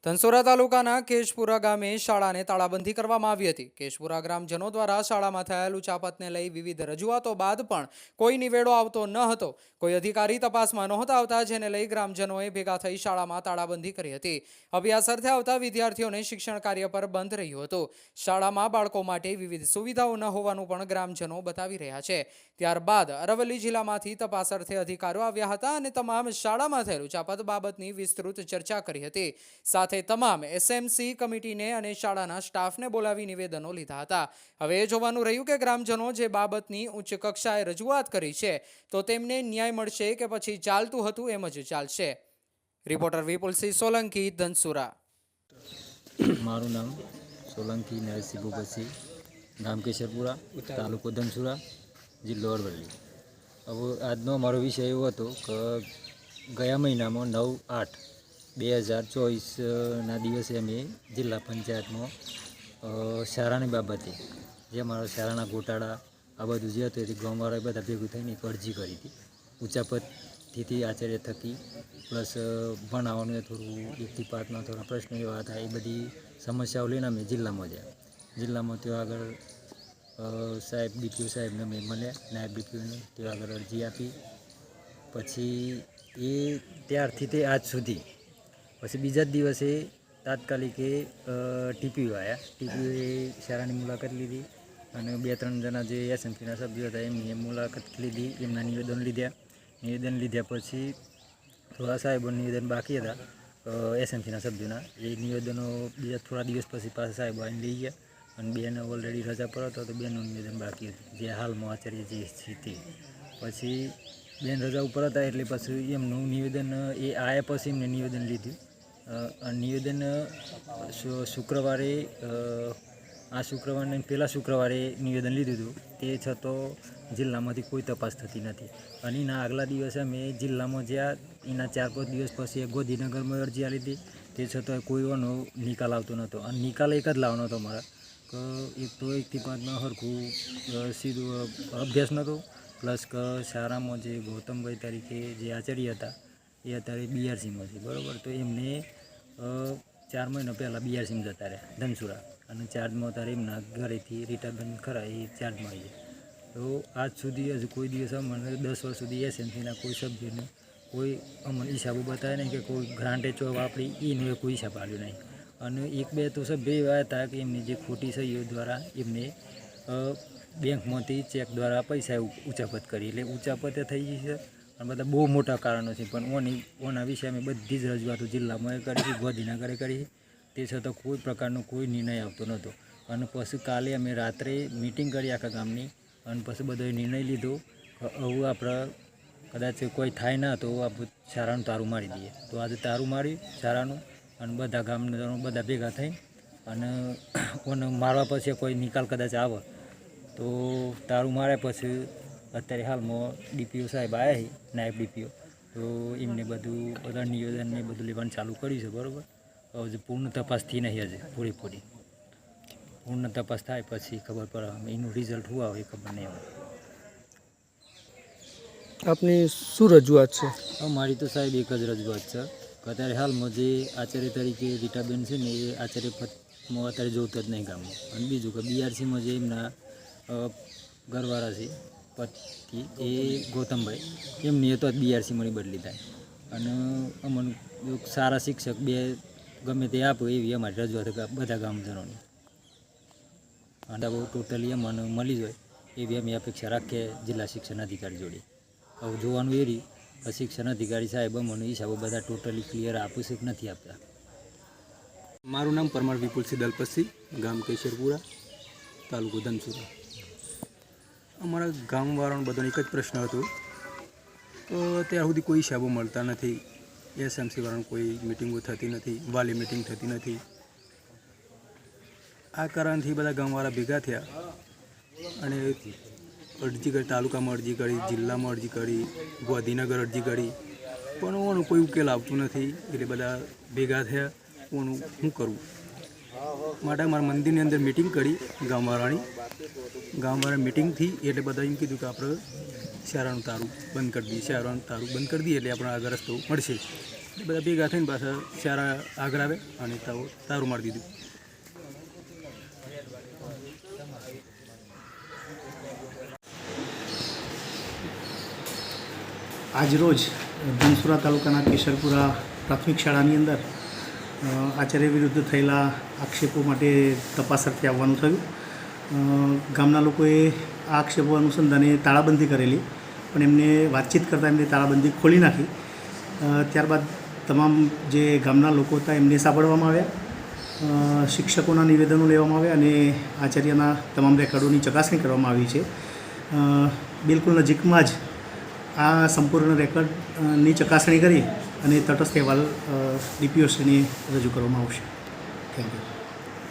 ધનસુરા તાલુકાના કેશપુરા ગામે શાળાને તાળાબંધી કરવામાં આવી હતી। કેશપુરા ગ્રામજનો દ્વારા શાળામાં થયેલ ઉચાપતને લઈ વિવિધ રજૂઆતો બાદ પણ કોઈ નિવેડો આવતો ન હતો। કોઈ અધિકારી તપાસમાં નહોતા આવતા, જેને લઈ ગ્રામજનોએ ભેગા થઈ શાળામાં તાળાબંધી કરી હતી। અભ્યાસ અર્થે આવતા વિદ્યાર્થીઓને શિક્ષણ કાર્ય પર બંધ રહ્યું હતું। શાળામાં બાળકો માટે વિવિધ સુવિધાઓ ન હોવાનું પણ ગ્રામજનો બતાવી રહ્યા છે। ત્યારબાદ અરવલ્લી જિલ્લામાંથી તપાસ અર્થે અધિકારીઓ આવ્યા હતા અને તમામ શાળામાં થયેલ ઉચાપત બાબતની વિસ્તૃત ચર્ચા કરી હતી। સાથે તમામ એસએમસી કમિટીને અને શાળાના સ્ટાફને બોલાવી નિવેદનો લીધા હતા। હવે એ જોવાનું રહ્યું કે ગ્રામજનો જે બાબતની ઉચ્ચ કક્ષાએ રજૂઆત કરી છે તો તેમને ન્યાય મળશે કે પછી ચાલતું હતું એમ જ ચાલશે। રિપોર્ટર વિપુલસિંહ સોલંકી, ધનસુરા। મારું નામ સોલંકી નરસિંહ ભૂપતસિંહ, ગામ કેશરપુરા, તાલુકો ધનસુરા, જિલ્લો અરવલ્લી। હવે આજનો અમારો વિષય એવો હતો કે ગયા મહિનામાં 9/8/2024ના દિવસે અમે જિલ્લા પંચાયતમાં શાળાની બાબતે જે અમારા શાળાના ગોટાળા આ બધું જે હતું એ ગામવાળાએ બધા ભેગું થઈને એક અરજી કરી હતી। ઉચાપતથી આચાર્ય થકી પ્લસ ભણાવવાનું થોડું 1 થી 5ના થોડા પ્રશ્નો એવા હતા, એ બધી સમસ્યાઓ લઈને અમે જિલ્લામાં ગયા। જિલ્લામાં ત્યાં આગળ સાહેબ ડીપીઓ સાહેબને અમે મળ્યા, નાયબ ડીપીઓને ત્યાં આગળ અરજી આપી। પછી એ ત્યારથી તે આજ સુધી પછી બીજા જ દિવસે તાત્કાલિક ટીપીઓ આવ્યા। ટીપીઓએ શાળાની મુલાકાત લીધી અને 2-3 જણા જે એસએમસીના સભ્યો હતા એમની મુલાકાત લીધી, એમના નિવેદન લીધા પછી થોડા સાહેબોના નિવેદન બાકી હતા એસએમસીના સભ્યોના, એ નિવેદનો બીજા થોડા દિવસ પછી પાછા સાહેબ આવીને લઈ ગયા અને બેન ઓલરેડી રજા પર હતો તો બેનનું નિવેદન બાકી હતું, જે હાલમાં આચાર્ય જે છે તે। પછી બેન રજા ઉપર હતા એટલે પછી એમનું નિવેદન એ આવ્યા પછી એમને નિવેદન લીધું। નિવેદન શુક્રવારે આ શુક્રવારને પહેલાં શુક્રવારે નિવેદન લીધું હતું, તે છતાં જિલ્લામાંથી કોઈ તપાસ થતી નથી। અને એના આગલા દિવસે અમે જિલ્લામાં જ્યાં એના 4-5 દિવસ પછી ગોધીનગરમાં અરજી આપી હતી, તે છતાં કોઈનો નિકાલ આવતો નહોતો। અને નિકાલ એક જ લાવવાનો હતો અમારા કે એક તો 1 થી 5માં સરખું સીધું અભ્યાસ નહોતો, પ્લસ કે શાળામાં જે ગૌતમભાઈ તરીકે જે આચાર્ય હતા એ અત્યારે બીઆરસીમાં છે, બરાબર। તો એમને 4 મહિના પહેલાં બીઆરસીમાં જતા રહ્યા ધનસુરા, અને ચાર્જમાં અત્યારે એમના ઘરેથી રિટાયરમેન્ટ ખરા એ ચાર્જમાં આવી જાય। તો આજ સુધી હજુ કોઈ દિવસ અમને 10 વર્ષ સુધી એસએમસીના કોઈ સભ્યને કોઈ અમને હિસાબો બતાવ્યા નહીં કે કોઈ ગ્રાન્ટે ચો વાપરી એનો કોઈ હિસાબ આવ્યો નહીં। અને 1-2 તો સભ્ય એવા હતા કે એમની જે ખોટી સહીઓ દ્વારા એમને બેંકમાંથી ચેક દ્વારા પૈસા ઉચાપત કરી, એટલે ઉચાપત થઈ ગઈ છે અને બધા બહુ મોટા કારણો છે। પણ ઓના વિશે અમે બધી જ રજૂઆતો જિલ્લામાં કરી, ગોધીનગરે કરી, તે છતાં કોઈ પ્રકારનો કોઈ નિર્ણય આવતો નહોતો। અને પછી કાલે અમે રાત્રે મિટિંગ કરી આખા ગામની, અને પછી બધો નિર્ણય લીધો કે હવે આપણે કદાચ કોઈ થાય ના તો આપણે શાળાનું તારું મારી દઈએ। તો આજે તારું માર્યું શાળાનું, અને બધા ગામજનો બધા ભેગા થઈ અને કોને મારવા પછી કોઈ નિકાલ કદાચ આવે તો તારું માર્યા પછી અત્યારે હાલમાં ડીપીઓ સાહેબ આવ્યા છે, નાયબ ડીપીઓ, તો એમને બધા નિવેદનને બધું લેવાનું ચાલુ કર્યું છે, બરાબર। હવે પૂર્ણ તપાસ થઈ નહીં, હજે પૂરેપૂરી પૂર્ણ તપાસ થાય પછી ખબર પડે, એનું રિઝલ્ટ શું આવે એ ખબર નહીં આવે। આપની શું રજૂઆત છે? મારી તો સાહેબ એક જ રજૂઆત છે કે અત્યારે હાલમાં જે આચાર્ય તરીકે રીટાબેન છે ને એ આચાર્ય પદમાં અત્યારે જોતો જ નહીં ગામમાં। અને બીજું કે બીઆરસીમાં જે એમના ઘરવાળા છે પતિ એ ગૌતમભાઈ, એમની એ તો બીઆરસીમાં બદલી થાય, અને અમને સારા શિક્ષક બે ગમે તે આપો એવી અમારી રજૂઆત બધા ગામજનોની, અને બહુ ટોટલી અમને મળી જાય એવી અમે અપેક્ષા રાખીએ જિલ્લા શિક્ષણ અધિકારી જોડે। હવે જોવાનું એ રહ્યું શિક્ષણ અધિકારી સાહેબ અમને હિસાબો બધા ટોટલી ક્લિયર આપે છે કે નથી આપતા। મારું નામ પરમાર વિપુલસિંહ દલપતસિંહ, ગામ કેશરપુરા, તાલુકો ધનસુરા। અમારા ગામવાળાનો બધાનો એક જ પ્રશ્ન હતો તો ત્યાં સુધી કોઈ હિસાબો મળતા નથી, એસએમસીવાળાની કોઈ મિટિંગો થતી નથી, વાલી મિટિંગ થતી નથી। આ કારણથી બધા ગામવાળા ભેગા થયા અને અરજી કરી, તાલુકામાં અરજી કરી, જિલ્લામાં અરજી કરી, ગોધીનગર અરજી કરી, પણ ઓનું કોઈ ઉકેલ આવતું નથી। એટલે બધા ભેગા થયા, ઓનું શું કરવું માટે અમારા મંદિરની અંદર મિટિંગ કરી ગામવાળાની મિટિંગથી એટલે બધા એમ કીધું કે આપણે શાળાનું તારું બંધ કરી દઈએ, શાળાનું તારું બંધ કરી દઈએ એટલે આપણે આગળ રસ્તો મળશે। એ બધા ભેગા થઈને પાછા શાળા આગળ આવે અને તારું મારી દીધું. આજરોજ ધનસુરા તાલુકાના કેશરપુરા પ્રાથમિક શાળાની અંદર આચાર્ય વિરુદ્ધ થયેલા આક્ષેપો માટે તપાસ અર્થે આવવાનું થયું. ગામના લોકોએ આ આક્ષેપો અનુસંધાને તાળાબંધી કરેલી, પણ એમને વાતચીત કરતાં એમને તાળાબંધી ખોલી નાખી. ત્યારબાદ તમામ જે ગામના લોકો હતા એમને સાંભળવામાં આવ્યા, શિક્ષકોના નિવેદનો લેવામાં આવ્યા અને આચાર્યના તમામ રેકોર્ડોની ચકાસણી કરવામાં આવી છે. બિલકુલ નજીકમાં જ આ સંપૂર્ણ રેકોર્ડની ચકાસણી કરી અને તટસ્થ અહેવાલ ડીપીઓ શ્રેણીએ રજૂ કરવામાં આવશે. Thank you.